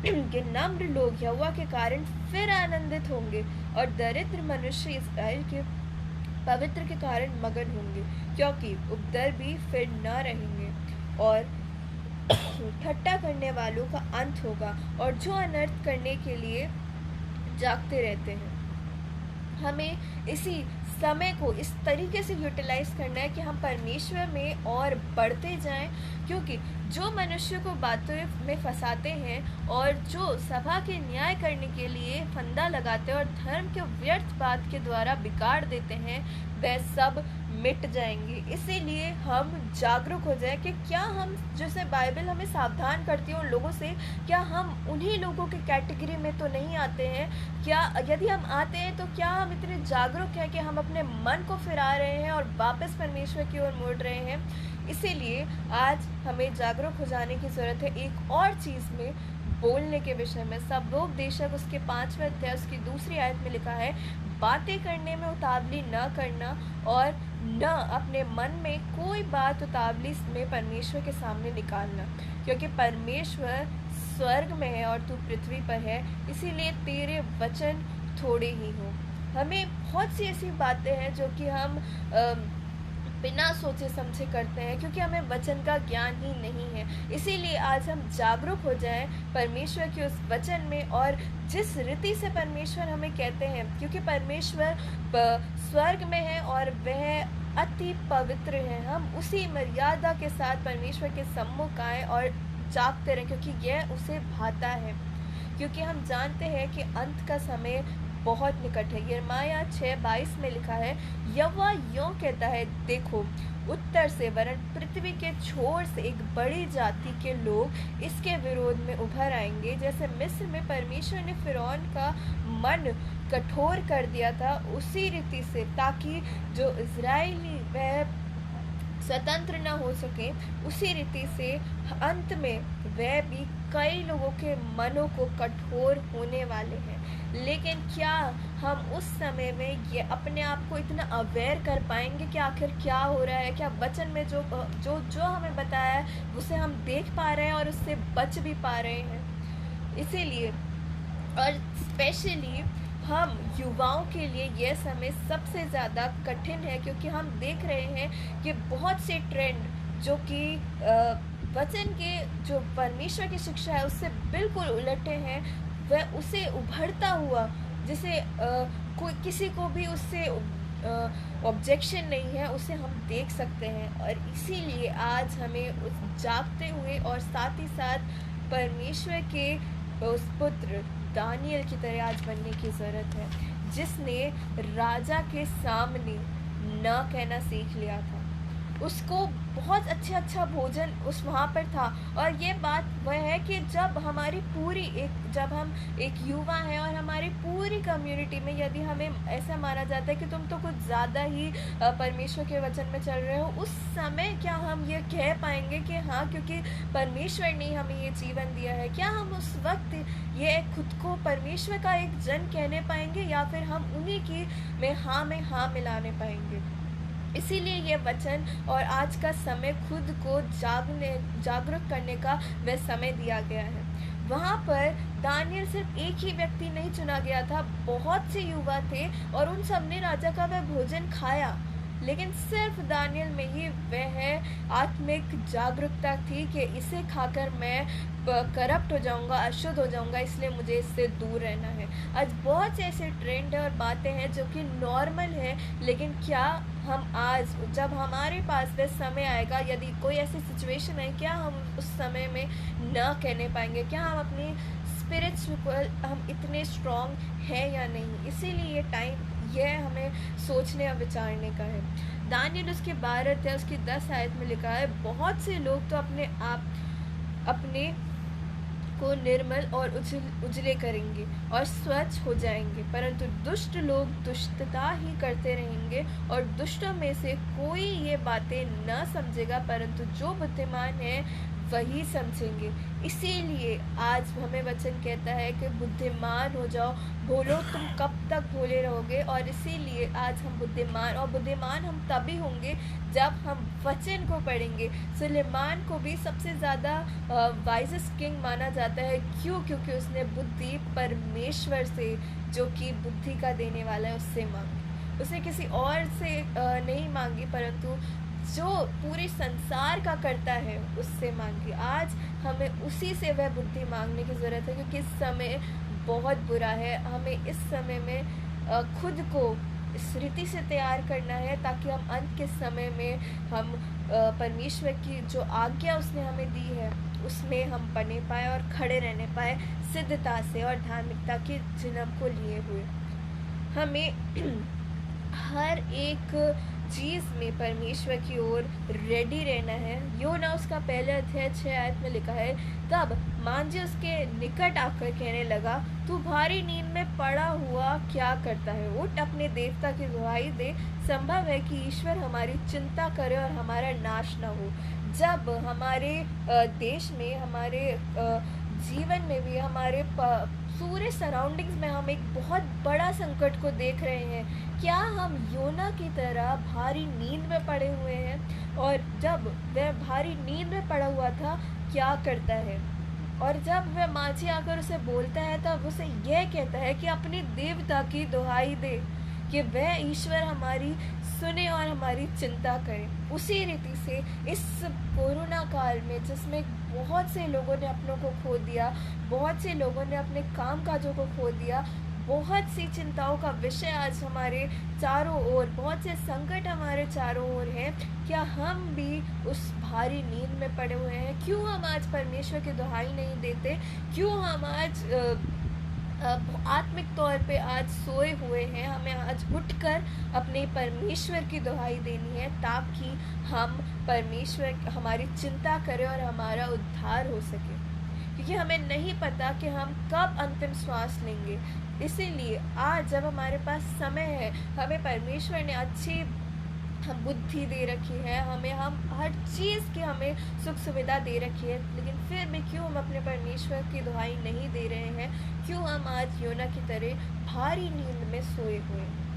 कि नम्र लोग यहोवा के कारण फिर आनंदित होंगे और दरिद्र मनुष्य इस्राएल के पवित्र के कारण मगन होंगे, क्योंकि उपद्रव भी फिर न रहेंगे और ठट्ठा करने वालों का अंत होगा और जो अनर्थ करने के लिए जागते रहते हैं। हमें इसी समय को इस तरीके से यूटिलाइज करना है कि हम परमेश्वर में और बढ़ते जाएं, क्योंकि जो मनुष्य को बातों में फंसाते हैं और जो सभा के न्याय करने के लिए फंदा लगाते हैं और धर्म के व्यर्थ बात के द्वारा बिगाड़ देते हैं, वह सब मिट जाएंगे। इसीलिए हम जागरूक हो जाए कि क्या हम, जैसे बाइबल हमें सावधान करती है उन लोगों से, क्या हम उन्हीं लोगों के कैटेगरी में तो नहीं आते हैं? क्या यदि हम आते हैं तो क्या हम इतने जागरूक हैं कि हम अपने मन को फिरा रहे हैं और वापस परमेश्वर की ओर मुड़ रहे हैं? इसीलिए आज हमें जागरूक हो जाने की ज़रूरत है। एक और चीज़ में बोलने के विषय में, सबोपदेशक उसके 5वें अध्याय उसकी 2 आयत में लिखा है, बातें करने में उतावली न करना और न अपने मन में कोई बात उतावली में परमेश्वर के सामने निकालना, क्योंकि परमेश्वर स्वर्ग में है और तू पृथ्वी पर है, इसीलिए तेरे वचन थोड़े ही हों। हमें बहुत सी ऐसी बातें हैं जो कि हम बिना सोचे समझे करते हैं, क्योंकि हमें वचन का ज्ञान ही नहीं है। इसीलिए आज हम जागरूक हो जाएं परमेश्वर के उस वचन में, और जिस रीति से परमेश्वर हमें कहते हैं, क्योंकि परमेश्वर स्वर्ग में है और वह अति पवित्र है, हम उसी मर्यादा के साथ परमेश्वर के सम्मुख आएँ और जागते रहें, क्योंकि यह उसे भाता है। क्योंकि हम जानते हैं कि अंत का समय बहुत निकट है। यिर्मयाह 6:22 में लिखा है, यहोवा यूं कहता है, देखो उत्तर से वरन पृथ्वी के छोर से एक बड़ी जाति के लोग इसके विरोध में उभर आएंगे, जैसे मिस्र में परमेश्वर ने फिरौन का मन कठोर कर दिया था, उसी रीति से, ताकि जो इजरायली वह स्वतंत्र न हो सके, उसी रीति से अंत में वह भी कई लोगों के मनों को कठोर होने वाले हैं। लेकिन क्या हम उस समय में ये अपने आप को इतना अवेयर कर पाएंगे कि आखिर क्या हो रहा है? क्या वचन में जो जो जो हमें बताया है उसे हम देख पा रहे हैं और उससे बच भी पा रहे हैं? इसीलिए, और स्पेशली हम युवाओं के लिए यह समय सबसे ज़्यादा कठिन है, क्योंकि हम देख रहे हैं कि बहुत से ट्रेंड जो कि वचन के, जो परमेश्वर की शिक्षा है उससे बिल्कुल उलटे हैं, वह उसे उभरता हुआ, जिसे कोई किसी को भी उससे ऑब्जेक्शन नहीं है, उसे हम देख सकते हैं। और इसीलिए आज हमें उस जागते हुए और साथ ही साथ परमेश्वर के उस पुत्र दानियल की तरह आज बनने की ज़रूरत है, जिसने राजा के सामने न कहना सीख लिया था। उसको बहुत अच्छा भोजन उस वहाँ पर था। और ये बात वह है कि जब हमारी पूरी जब हम एक युवा हैं और हमारी पूरी कम्युनिटी में यदि हमें ऐसा माना जाता है कि तुम तो कुछ ज़्यादा ही परमेश्वर के वचन में चल रहे हो, उस समय क्या हम ये कह पाएंगे कि हाँ, क्योंकि परमेश्वर ने हमें ये जीवन दिया है? क्या हम उस वक्त ये खुद को परमेश्वर का एक जन कहने पाएंगे, या फिर हम उन्हीं की में हाँ मिलाने पाएंगे? इसीलिए ये वचन और आज का समय खुद को जागरूक करने का वह समय दिया गया है। वहाँ पर दानियल सिर्फ एक ही व्यक्ति नहीं चुना गया था, बहुत से युवा थे और उन सब ने राजा का वह भोजन खाया। लेकिन सिर्फ दानियल में ही वह आत्मिक जागरूकता थी कि इसे खाकर मैं करप्ट हो जाऊंगा, अशुद्ध हो जाऊंगा, इसलिए मुझे इससे दूर रहना है। आज बहुत से ऐसे ट्रेंड और बातें हैं जो कि नॉर्मल है, लेकिन क्या हम आज, जब हमारे पास वह समय आएगा, यदि कोई ऐसी सिचुएशन है, क्या हम उस समय में न कहने पाएंगे? क्या हम अपनी स्पिरिचुअल हम इतने स्ट्रॉन्ग हैं या नहीं? इसीलिए ये टाइम, यह हमें सोचने और विचारने का है। दानियल उसके 12 अध्याय उसकी 10 आयत में लिखा है, बहुत से लोग तो अपने को निर्मल और उजले करेंगे और स्वच्छ हो जाएंगे, परंतु दुष्ट लोग दुष्टता ही करते रहेंगे, और दुष्टों में से कोई ये बातें न समझेगा, परंतु जो बुद्धिमान है वही समझेंगे। इसीलिए आज हमें वचन कहता है कि बुद्धिमान हो जाओ, बोलो तुम कब तक भोले रहोगे। और इसीलिए आज हम बुद्धिमान, और बुद्धिमान हम तभी होंगे जब हम वचन को पढ़ेंगे। सुलेमान को भी सबसे ज़्यादा वाइजेस्ट किंग माना जाता है। क्यों? क्योंकि उसने बुद्धि परमेश्वर से, जो कि बुद्धि का देने वाला है, उससे मांगी। उसने किसी और से नहीं मांगी, परंतु जो पूरे संसार का करता है उससे मांगी। आज हमें उसी से वह बुद्धि मांगने की ज़रूरत है, क्योंकि इस समय बहुत बुरा है। हमें इस समय में खुद को इस रीति से तैयार करना है, ताकि हम अंत के समय में हम परमेश्वर की जो आज्ञा उसने हमें दी है उसमें हम बने पाए और खड़े रहने पाए, सिद्धता से और धार्मिकता के जन्म को लिए हुए। हमें हर एक चीज़ में परमेश्वर की ओर रेडी रहना है। योना उसका पहला अध्याय 6 आयत में लिखा है, तब मांझी उसके निकट आकर कहने लगा, तू भारी नींद में पड़ा हुआ क्या करता है? उठ, अपने देवता की दुहाई दे। संभव है कि ईश्वर हमारी चिंता करे और हमारा नाश न हो। जब हमारे देश में, हमारे जीवन में भी, हमारे पूरे सराउंडिंग्स में हम एक बहुत बड़ा संकट को देख रहे हैं, क्या हम योना की तरह भारी नींद में पड़े हुए हैं? और जब वह भारी नींद में पड़ा हुआ था, क्या करता है? और जब वह मांझी आकर उसे बोलता है, तब उसे यह कहता है कि अपने देवता की दुहाई दे कि वह ईश्वर हमारी सुने और हमारी चिंता करे। उसी रीति से इस कोरोना काल में, जिसमें बहुत से लोगों ने अपनों को खो दिया, बहुत से लोगों ने अपने काम काजों को खो दिया, बहुत सी चिंताओं का विषय आज हमारे चारों ओर, बहुत से संकट हमारे चारों ओर हैं, क्या हम भी उस भारी नींद में पड़े हुए हैं? क्यों हम आज परमेश्वर की दुहाई नहीं देते? क्यों हम आज आत्मिक तौर पे आज सोए हुए हैं? हमें आज उठकर अपने परमेश्वर की दुहाई देनी है, ताकि हम परमेश्वर हमारी चिंता करें और हमारा उद्धार हो सके, क्योंकि हमें नहीं पता कि हम कब अंतिम श्वास लेंगे। इसीलिए आज जब हमारे पास समय है, हमें परमेश्वर ने अच्छी हम बुद्धि दे रखी है, हम हर चीज़ की हमें सुख सुविधा दे रखी है, लेकिन फिर भी क्यों हम अपने परमेश्वर की दुहाई नहीं दे रहे हैं? क्यों हम आज योना की तरह भारी नींद में सोए हुए हैं?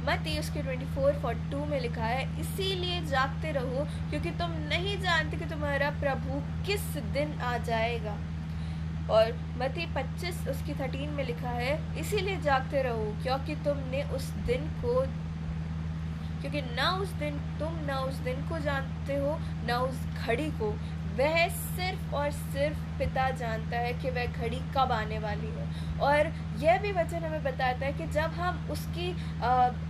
मत्ती उसके 24:42 में लिखा है, इसीलिए जागते रहो, क्योंकि तुम नहीं जानते कि तुम्हारा प्रभु किस दिन आ जाएगा। और मत्ती 25 उसकी 13 में लिखा है, इसीलिए जागते रहो, क्योंकि तुमने उस दिन को, क्योंकि तुम ना उस दिन को जानते हो, ना उस घड़ी को। वह सिर्फ और सिर्फ पिता जानता है कि वह घड़ी कब आने वाली है। और यह भी वचन हमें बताता है कि जब हम उसकी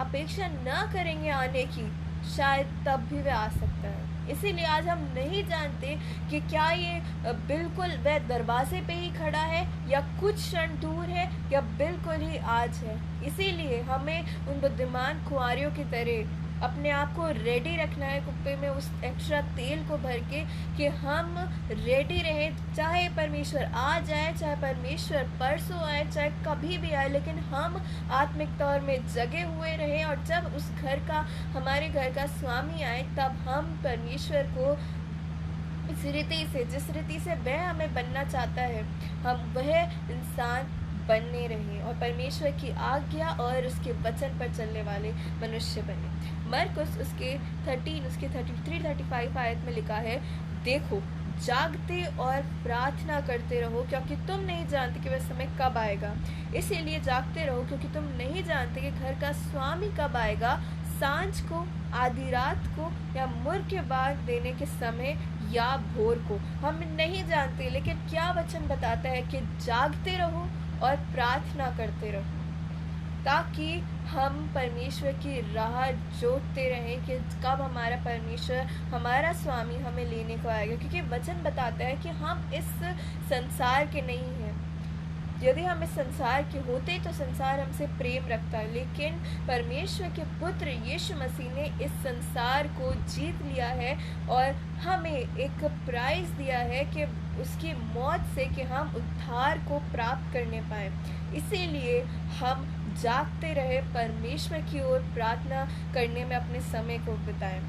अपेक्षा ना करेंगे आने की, शायद तब भी वह आ सकता है। इसीलिए आज हम नहीं जानते कि क्या ये बिल्कुल वह दरवाजे पे ही खड़ा है, या कुछ क्षण दूर है, या बिल्कुल ही आज है। इसीलिए हमें उन बुद्धिमान कुंवारियों की तरह अपने आप को रेडी रखना है, कुप्पे में उस एक्स्ट्रा तेल को भर के, कि हम रेडी रहें, चाहे परमेश्वर आ जाए, चाहे परमेश्वर परसों आए, चाहे कभी भी आए, लेकिन हम आत्मिक तौर में जगे हुए रहें। और जब उस घर का, हमारे घर का स्वामी आए, तब हम परमेश्वर को इस रीति से, जिस रीति से वह हमें बनना चाहता है, हम वह इंसान बनने रहें और परमेश्वर की आज्ञा और उसके वचन पर चलने वाले मनुष्य बने। मरकुस उसके 13 उसके 33 35 आयत में लिखा है, देखो जागते और प्रार्थना करते रहो, क्योंकि तुम नहीं जानते कि वह समय कब आएगा। इसीलिए जागते रहो, क्योंकि तुम नहीं जानते कि घर का स्वामी कब आएगा, सांझ को, आधी रात को, या मुर के बाद देने के समय, या भोर को, हम नहीं जानते। लेकिन क्या वचन बताता है कि जागते रहो और प्रार्थना करते रहो, ताकि हम परमेश्वर की राह जोतते रहें कि कब हमारा परमेश्वर, हमारा स्वामी हमें लेने को आएगा। क्योंकि वचन बताता है कि हम इस संसार के नहीं हैं। यदि हम इस संसार के होते तो संसार हमसे प्रेम रखता है, लेकिन परमेश्वर के पुत्र यीशु मसीह ने इस संसार को जीत लिया है और हमें एक प्राइज़ दिया है कि उसकी मौत से कि हम उद्धार को प्राप्त करने पाएँ। इसीलिए हम जागते रहे, परमेश्वर की ओर प्रार्थना करने में अपने समय को बिताएं।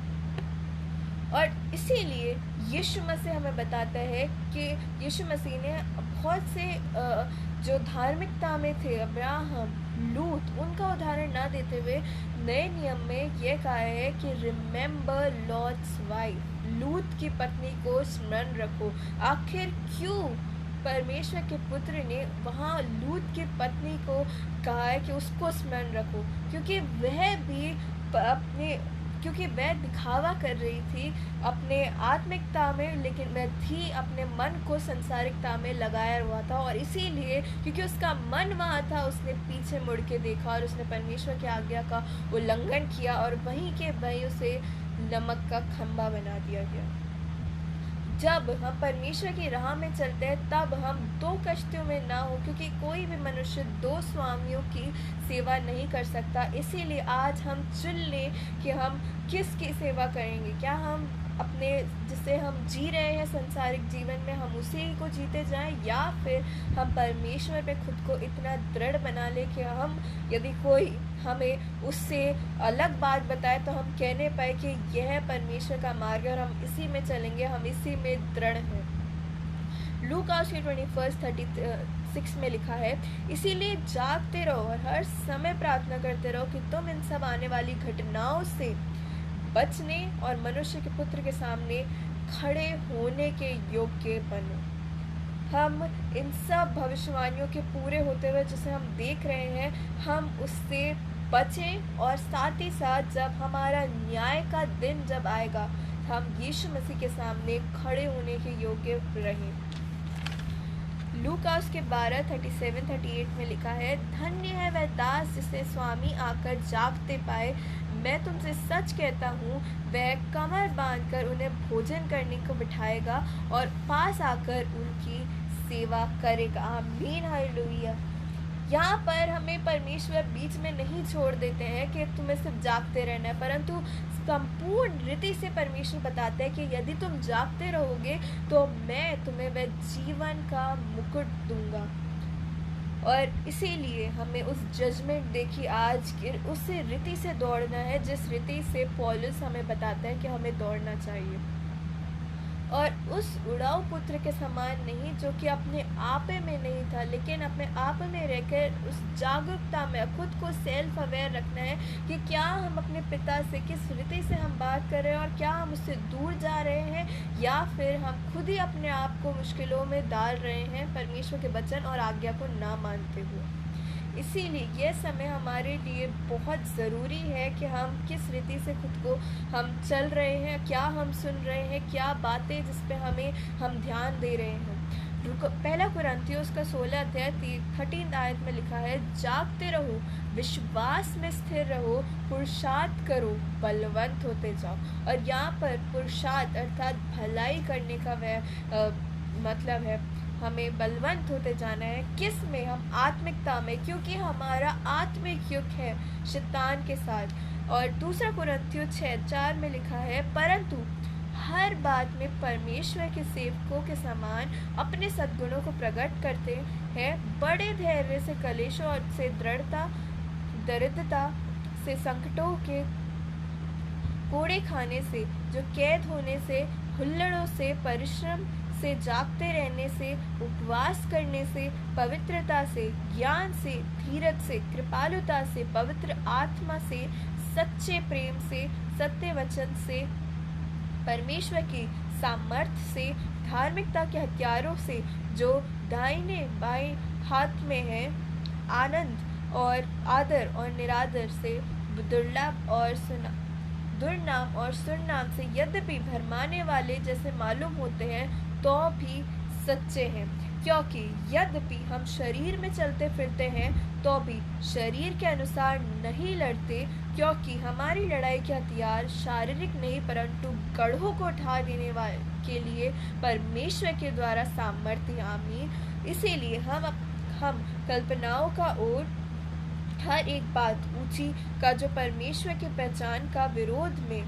और इसीलिए यीशु मसीह हमें बताता है कि यीशु मसीह ने बहुत से जो धार्मिकता में थे, अब्राहम, लूत, उनका उदाहरण ना देते हुए नए नियम में यह कहा है कि रिमेंबर लॉट्स वाइफ, लूत की पत्नी को स्मरण रखो। आखिर क्यों परमेश्वर के पुत्र ने वहाँ लूत की पत्नी को कहा है कि उसको स्मरण रखो? क्योंकि वह दिखावा कर रही थी अपने आत्मिकता में, लेकिन वह थी अपने मन को संसारिकता में लगाया हुआ था। और इसीलिए क्योंकि उसका मन वहाँ था, उसने पीछे मुड़ के देखा और उसने परमेश्वर की आज्ञा का उल्लंघन किया और वहीं के वहीं उसे नमक का खंभा बना दिया गया। जब हम परमेश्वर की राह में चलते हैं तब हम दो कश्तियों में ना हो, क्योंकि कोई भी मनुष्य दो स्वामियों की सेवा नहीं कर सकता। इसीलिए आज हम चुन लें कि हम किसकी सेवा करेंगे। क्या हम अपने जिसे हम जी रहे हैं संसारिक जीवन में, हम उसी को जीते जाएं, या फिर हम परमेश्वर पे खुद को इतना दृढ़ बना लें कि हम, यदि कोई हमें उससे अलग बात बताए तो हम कहने पाए कि यह परमेश्वर का मार्ग है और हम इसी में चलेंगे, हम इसी में दृढ़ हैं। लूका 21:36 में लिखा है, इसीलिए जागते रहो और हर समय प्रार्थना करते रहो कि तुम इन सब आने वाली घटनाओं से बचने और मनुष्य के पुत्र के सामने खड़े होने के योग्य बनो। हम इन सब भविष्यवाणियों के पूरे होते हुए जिसे हम देख रहे हैं, हम उससे बचें और साथ ही साथ जब हमारा न्याय का दिन जब आएगा, हम यीशु मसीह के सामने खड़े होने के योग्य रहें। लूका उसके 12:37-38 में लिखा है, धन्य है वह दास जिसे स्वामी आकर जागते पाए। मैं तुमसे सच कहता हूँ, वह कमर बांधकर उन्हें भोजन करने को बिठाएगा और पास आकर उनकी सेवा करेगा। आमीन, हालेलुया। यहाँ पर हमें परमेश्वर बीच में नहीं छोड़ देते हैं कि तुम्हें सिर्फ जागते रहना है, परंतु संपूर्ण रीति से परमेश्वर बताते हैं कि यदि तुम जागते रहोगे तो मैं तुम्हें वह जीवन का मुकुट दूंगा। और इसीलिए हमें उस जजमेंट डे की आज की उस रीति से दौड़ना है जिस रीति से पौलुस हमें बताता है कि हमें दौड़ना चाहिए, और उस उड़ाऊ पुत्र के समान नहीं जो कि अपने आप में नहीं था, लेकिन अपने आप में रहकर उस जागरूकता में खुद को सेल्फ अवेयर रखना है कि क्या हम अपने पिता से किस रीति से हम बात कर रहे हैं और क्या हम उससे दूर जा रहे हैं, या फिर हम खुद ही अपने आप को मुश्किलों में डाल रहे हैं परमेश्वर के वचन और आज्ञा को ना मानते हुए। इसीलिए यह समय हमारे लिए बहुत ज़रूरी है कि हम किस रीति से खुद को हम चल रहे हैं, क्या हम सुन रहे हैं, क्या बातें जिस पे हम ध्यान दे रहे हैं। पहला कुरिन्थियों उसका 16:13 में लिखा है, जागते रहो, विश्वास में स्थिर रहो, पुरुषार्थ करो, बलवंत होते जाओ। और यहाँ पर पुरुषार्थ अर्थात भलाई करने का वह मतलब है, हमें बलवंत होते जाना है। किस में? हम आत्मिकता में, क्योंकि हमारा आत्मिक युग है शैतान के साथ। और दूसरा कुरिन्थियों 6:4 में लिखा है, परंतु हर बात में परमेश्वर के सेवकों के समान अपने सद्गुणों को प्रकट करते हैं, बड़े धैर्य से कलेशों और से दरिद्रता से, संकटों के कोड़े खाने से, जो कैद होने से, हुल्लड़ों से, परिश्रम से, जागते रहने से, उपवास करने से, पवित्रता से, ज्ञान से, धीरज से, कृपालुता से, पवित्र आत्मा से, सच्चे प्रेम से, सत्य वचन से, परमेश्वर की सामर्थ्य से, धार्मिकता के हथियारों से जो दाहिने बाएं हाथ में है, आनंद और आदर और निरादर से, दुर्नाम और सुरनाम से यद्यपि भरमाने वाले जैसे मालूम होते हैं, तो भी सच्चे हैं। क्योंकि यद्यपि हम शरीर में चलते फिरते हैं, तो भी शरीर के अनुसार नहीं लड़ते, क्योंकि हमारी लड़ाई के हथियार शारीरिक नहीं परंतु गढ़ों को उठा देने के लिए परमेश्वर के द्वारा सामर्थ्य। आमीन। इसीलिए हम कल्पनाओं का ओर हर एक बात ऊंची का जो परमेश्वर की पहचान का विरोध में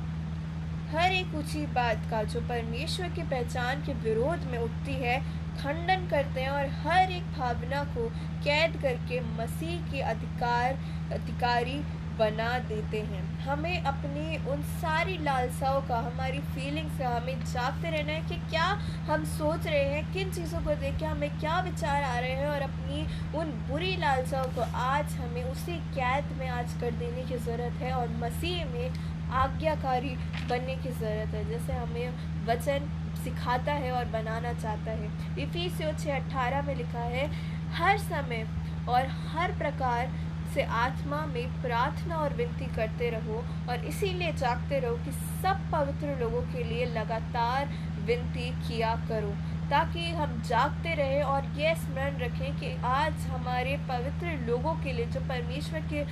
हर एक ऊंची बात का जो परमेश्वर की पहचान के विरोध में उठती है खंडन करते हैं, और हर एक भावना को कैद करके मसीह के अधिकारी बना देते हैं। हमें अपनी उन सारी लालसाओं का, हमारी फीलिंग्स का हमें जागते रहना है कि क्या हम सोच रहे हैं, किन चीज़ों को देख के हमें क्या विचार आ रहे हैं, और अपनी उन बुरी लालसाओं को आज हमें उसी कैद में आज कर देने की ज़रूरत है और मसीह में आज्ञाकारी बनने की ज़रूरत है, जैसे हमें वचन सिखाता है और बनाना चाहता है। इफिसियों 6:18 में लिखा है, हर समय और हर प्रकार से आत्मा में प्रार्थना और विनती करते रहो, और इसीलिए जागते रहो कि सब पवित्र लोगों के लिए लगातार विनती किया करो, ताकि हम जागते रहें और ये स्मरण रखें कि आज हमारे पवित्र लोगों के लिए, जो परमेश्वर के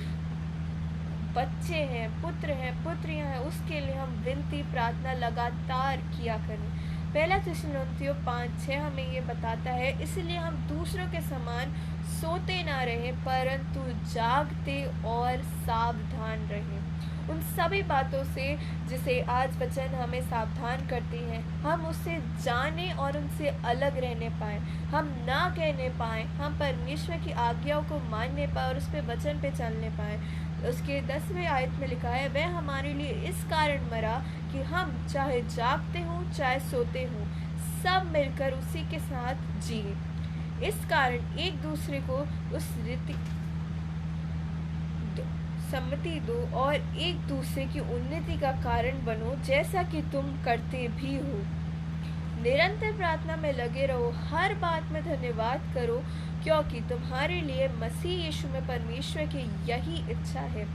बच्चे हैं, पुत्र हैं, पुत्रियां हैं, उसके लिए हम विनती प्रार्थना लगातार किया करें। पहला थिस्सलुनीकियों 5:6 हमें ये बताता है, इसलिए हम दूसरों के समान सोते ना रहें, परंतु जागते और सावधान रहें। उन सभी बातों से जिसे आज वचन हमें सावधान करती हैं, हम उससे जाने और उनसे अलग रहने पाएँ, हम ना कहने पाएँ, हम परमेश्वर की आज्ञाओं को मानने पाएँ और उस पे वचन पे चलने पाएँ। उसके 10वें आयत में लिखा है, वह हमारे लिए इस कारण मरा कि हम चाहे जागते हों चाहे सोते हों, सब मिलकर उसी के साथ जिए। इस कारण एक दूसरे को उस रीति सम्मति दो और एक दूसरे की उन्नति का कारण बनो, जैसा कि तुम करते भी हो। निरंतर प्रार्थना में लगे रहो, हर बात में धन्यवाद करो, क्योंकि तुम्हारे लिए मसीह यीशु में परमेश्वर की यही इच्छा है।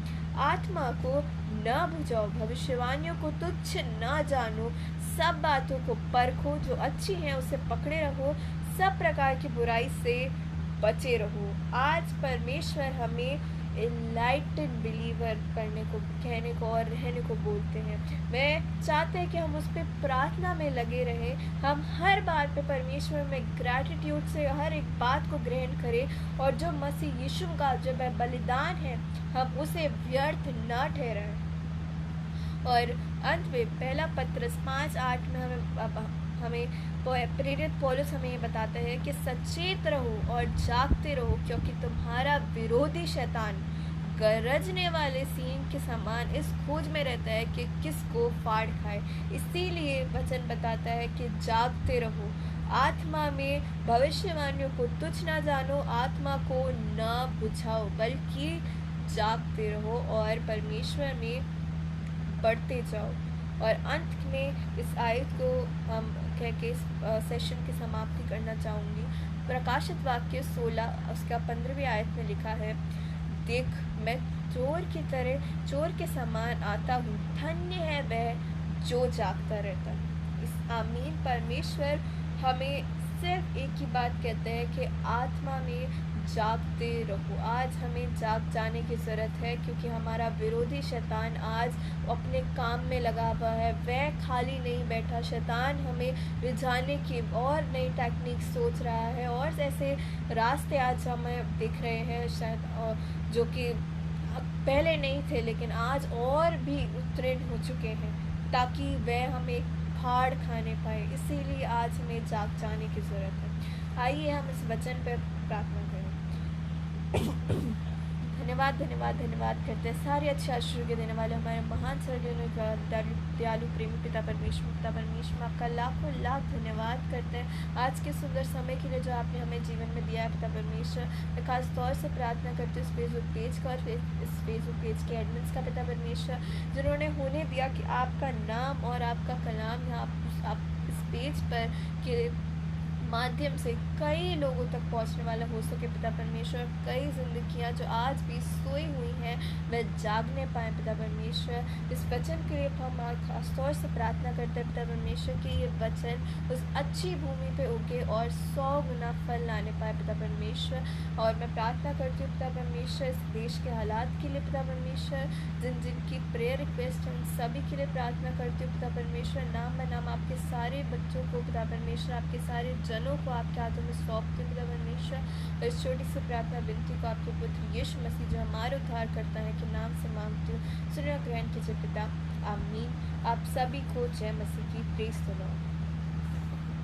आत्मा को न बुझाओ, भविष्यवाणियों को तुच्छ न जानो, सब बातों को परखो, जो अच्छी हैं उसे पकड़े रहो, सब प्रकार की बुराई से बचे रहो। आज परमेश्वर हमें एनलाइटेड बिलीवर कहने को और रहने को बोलते हैं। मैं चाहते हैं कि हम उस पर प्रार्थना में लगे रहें, हम हर बात पे परमेश्वर में ग्रैटिट्यूड से हर एक बात को ग्रहण करें, और जो मसीह यीशु का जो बलिदान है हम उसे व्यर्थ न ठहराएं। और अंत में पहला पत्रस 5:8 में हमें प्रेरित पौलुस हमें ये बताते हैं कि सचेत रहो और जागते रहो, क्योंकि तुम्हारा विरोधी शैतान गरजने वाले सिंह के समान इस खोज में रहता है कि किसको फाड़ खाए। इसीलिए वचन बताता है कि जागते रहो, आत्मा में भविष्यवाणियों को तुच्छ न जानो, आत्मा को न बुझाओ, बल्कि जागते रहो और परमेश्वर में बढ़ते जाओ। और अंत में इस आयत को हम कह के इस सेशन की समाप्ति करना चाहूँगी। प्रकाशित वाक्य 16 उसका 15वीं आयत में लिखा है, देख मैं चोर के समान आता हूँ, धन्य है वह जो जागता रहता है। इस आमीन। परमेश्वर हमें सिर्फ एक ही बात कहते हैं कि आत्मा में जागते रहो। आज हमें जाग जाने की ज़रूरत है, क्योंकि हमारा विरोधी शैतान आज अपने काम में लगा हुआ है, वह खाली नहीं बैठा। शैतान हमें रिझाने की और नई टेक्निक सोच रहा है, और ऐसे रास्ते आज हमें दिख रहे हैं शायद, जो कि पहले नहीं थे लेकिन आज और भी उत्तीर्ण हो चुके हैं, ताकि वह हमें फाड़ खाने पाए। इसीलिए आज हमें जाग जाने की ज़रूरत है। आइए हम इस वचन पर प्रार्थना करें। धन्यवाद धन्यवाद धन्यवाद करते हैं सारे अच्छे आशीर्वाद देने वाले हमारे महान सर्जन दयालु प्रेमी पिता परमेश्वर आपका लाखों लाख धन्यवाद करते हैं आज के सुंदर समय के लिए जो आपने हमें जीवन में दिया है पिता परमेश्वर। मैं खास तौर से प्रार्थना करती हूँ इस फेसबुक पेज का और इस फेसबुक पेज के एडमिन्स का पिता परमेश्वर, जिन्होंने होने दिया कि आपका नाम और आपका कलाम यहाँ आप इस पेज पर के माध्यम से कई लोगों तक पहुंचने वाला हो सके पिता परमेश्वर। कई ज़िंदगियां जो आज भी सोई हुई हैं वह जागने पाएँ पिता परमेश्वर। इस वचन के लिए हम खास तौर से प्रार्थना करते हैं पिता परमेश्वर कि ये वचन उस अच्छी भूमि पे उगे और 100 गुना फल लाने पाए पिता परमेश्वर। और मैं प्रार्थना करती हूँ पिता परमेश्वर इस देश के हालात के लिए पिता परमेश्वर, जिन जिनकी प्रेयर रिक्वेस्ट है उन सभी के लिए प्रार्थना करती हूँ पिता परमेश्वर। नाम ब नाम आपके सारे बच्चों को पिता परमेश्वर, आपके सारे जनों को आपके हाथों में सौंपती हूँ पिता परमेश्वर। और इस छोटी सी प्रार्थना विनती को आपके पुत्र यीशु मसीह जो हमारे उद्धार करता है के नाम से मांगती हूँ, सुनिए ग्रहण कीजिए पिता, आमीन। आप सभी को जय मसीह की, प्रेज़ द लॉर्ड।